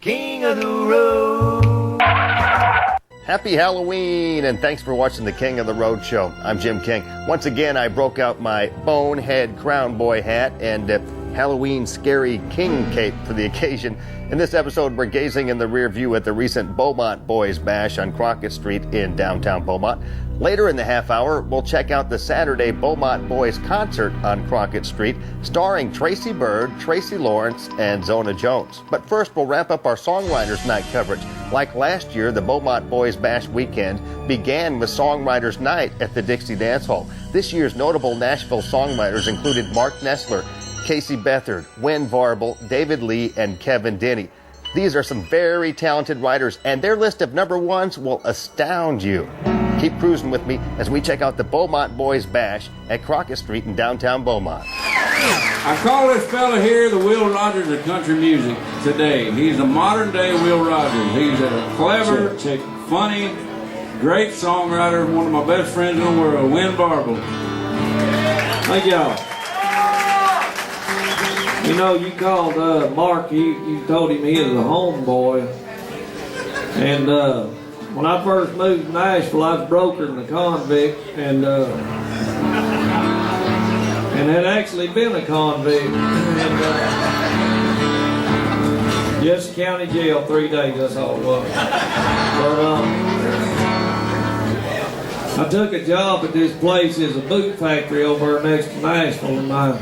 King of the Road. Happy Halloween, and thanks for watching the King of the Road show. I'm Jim King. Once again, I broke out my bonehead crown boy hat and Halloween scary king cape for the occasion. In this episode, we're gazing in the rear view at the recent Beaumont Boys Bash on Crockett Street in downtown Beaumont. Later in the half hour, we'll check out the Saturday Beaumont Boys concert on Crockett Street, starring Tracy Byrd, Tracy Lawrence, and Zona Jones. But first, we'll wrap up our Songwriters Night coverage. Like last year, the Beaumont Boys Bash weekend began with Songwriters Night at the Dixie Dance Hall. This year's notable Nashville songwriters included Mark Nessler, Casey Beathard, Wen Varble, David Lee, and Kevin Denny. These are some very talented writers, and their list of number ones will astound you. Keep cruising with me as we check out the Beaumont Boys Bash at Crockett Street in downtown Beaumont. I call this fella here the Will Rogers of country music today. He's a modern day Will Rogers. He's a clever, funny, great songwriter, one of my best friends in the world, Wen Varble. Thank y'all. You know, you called Mark, you told him he was a homeboy. And when I first moved to Nashville, I was broker and a convict, and had actually been a convict. And just county jail 3 days, that's all it was. But I took a job at this place. It's a boot factory over next to Nashville, and I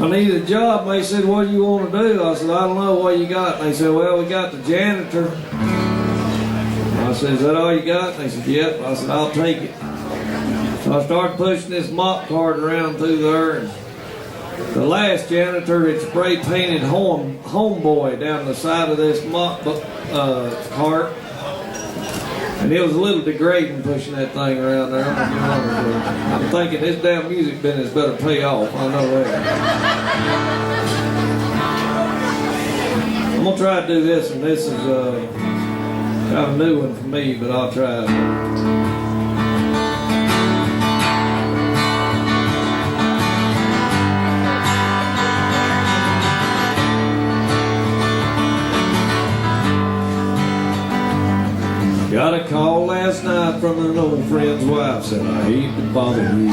needed a job. They said, what do you want to do? I said, I don't know, what you got? And they said, well, we got the janitor. I said, is that all you got? And they said, yep. I said, I'll take it. So I started pushing this mop cart around through there. And the last janitor had spray painted homeboy down the side of this mop cart. And it was a little degrading pushing that thing around there. I'm thinking this damn music business better pay off. I know that. I'm going to try to do this, and this is kind of a new one for me, but I'll try it. Got a call last night from an old friend's wife, said I hate to bother you.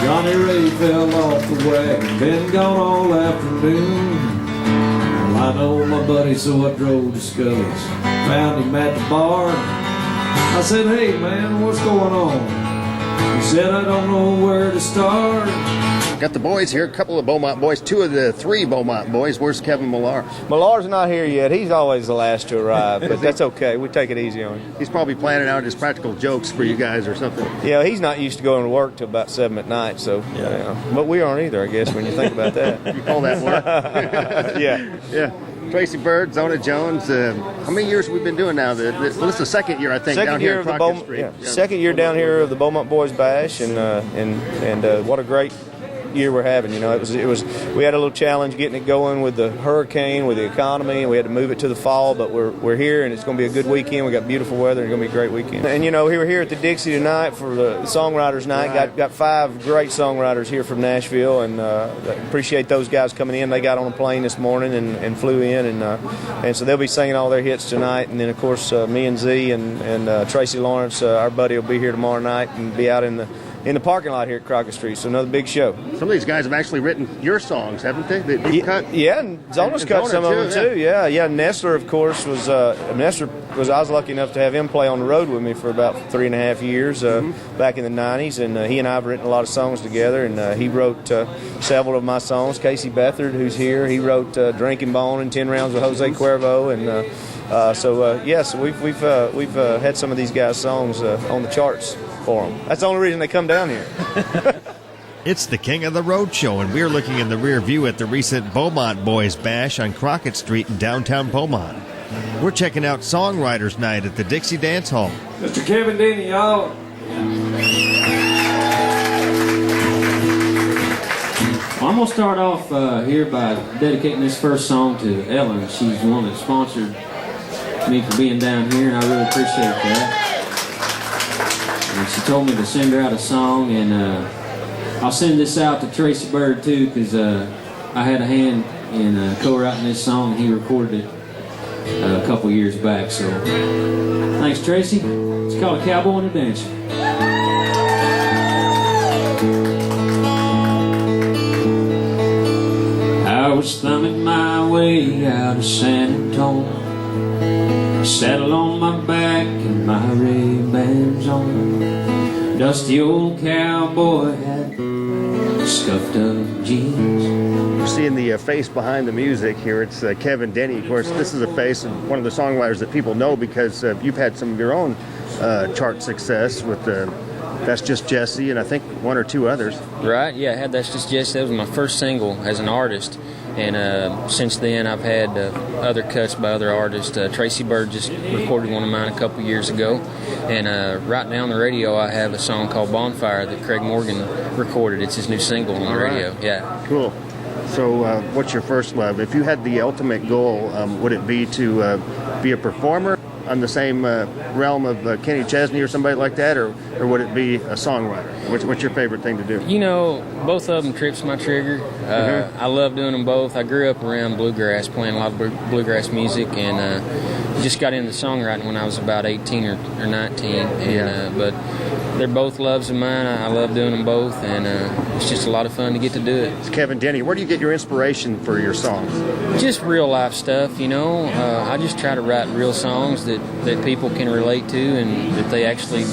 Johnny Ray fell off the wagon, been gone all afternoon. Well, I know my buddy, so I drove to Scully's, found him at the bar. I said, hey man, what's going on? He said, I don't know where to start. Got the boys here, a couple of Beaumont boys, 2 of the 3 Beaumont boys. Where's Kevin Millar? Millar's not here yet. He's always the last to arrive, but that's okay. We take it easy on him. He's probably planning out his practical jokes for you guys or something. Yeah, he's not used to going to work till about 7 at night, so yeah. But we aren't either, I guess, when you think about that. You call that work? Yeah. Tracy Byrd, Zona Jones. How many years have we been doing now? Well, this is the second year, I think, second down year here of at Crockett Street. Yeah. Second year down here of the Beaumont Boys Bash, and what a great year we're having. You know, it was we had a little challenge getting it going with the hurricane, with the economy, and we had to move it to the fall, but we're here, and it's going to be a good weekend. We got beautiful weather, and it's going to be a great weekend. And you know, we were here at the Dixie tonight for the Songwriters Night. Right. Got 5 great songwriters here from Nashville, and appreciate those guys coming in. They got on a plane this morning and flew in, and so they'll be singing all their hits tonight. And then of course me and Z and Tracy Lawrence, our buddy, will be here tomorrow night and be out in the parking lot here at Crockett Street. So another big show. Some of these guys have actually written your songs, haven't they? That you cut? Yeah, and Zona's cut some of them too. Yeah. Nessler, of course, was I was lucky enough to have him play on the road with me for about 3.5 years back in the 90s, and he and I have written a lot of songs together, and he wrote several of my songs. Casey Beathard, who's here, he wrote Drinking Bone and 10 Rounds with Jose Cuervo, and so we've had some of these guys' songs on the charts for them. That's the only reason they come down here. It's the King of the Road show, and we're looking in the rear view at the recent Beaumont Boys Bash on Crockett Street in downtown Beaumont. We're checking out Songwriters Night at the Dixie Dance Hall. Mr. Kevin Denny, y'all. I'm going to start off here by dedicating this first song to Ellen. She's the one that sponsored me for being down here, and I really appreciate that. And she told me to send her out a song, and I'll send this out to Tracy Byrd too, because I had a hand in co-writing this song. He recorded it a couple years back. So thanks, Tracy. It's called A Cowboy and a Dancer. I was thumbing my way out of San Antonio, saddle on my back and my Ray-Bans on, dusty old cowboy hat, scuffed up jeans. You're seeing the face behind the music here. It's Kevin Denny. Of course, this is a face of one of the songwriters that people know because you've had some of your own chart success with That's Just Jesse and I think one or two others. Right, yeah, I had That's Just Jesse. That was my first single as an artist. And since then, I've had other cuts by other artists. Tracy Bird just recorded one of mine a couple years ago. And right now on the radio, I have a song called Bonfire that Craig Morgan recorded. It's his new single on the radio. Yeah. Cool. So what's your first love? If you had the ultimate goal, would it be to be a performer on the same realm of Kenny Chesney or somebody like that, or would it be a songwriter? What's your favorite thing to do? You know, both of them trips my trigger. I love doing them both. I grew up around bluegrass, playing a lot of bluegrass music, and just got into songwriting when I was about 18 or 19. And, but they're both loves of mine. I love doing them both, and it's just a lot of fun to get to do it. It's Kevin Denny. Where do you get your inspiration for your songs? Just real life stuff, you know. I just try to write real songs that people can relate to and that they actually,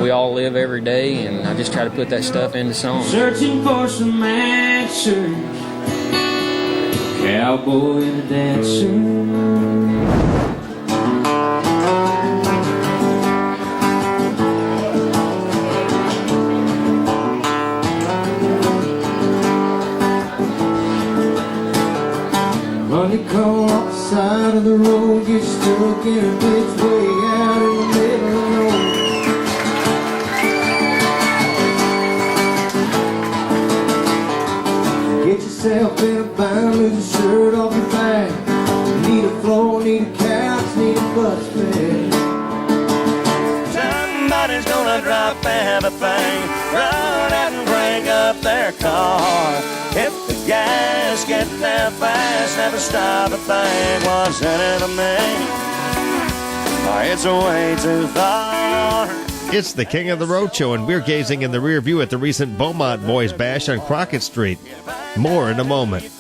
we all live every day, and I just try to put that stuff into songs. Searching for some answers, cowboy and a dancer. Money call off the side of the road, get stuck in a ditch way out in the middle of nowhere. Get yourself in a bind, lose your shirt off your back. Need a floor, need a couch, need a bus bed. Somebody's gonna drop everything, run out and bring up their car. If the gas get there fast, never stop a thing. What's in it to me? It's way too far. It's the King of the Road Show, and we're gazing in the rear view at the recent Beaumont Boys Bash on Crockett Street. More in a moment.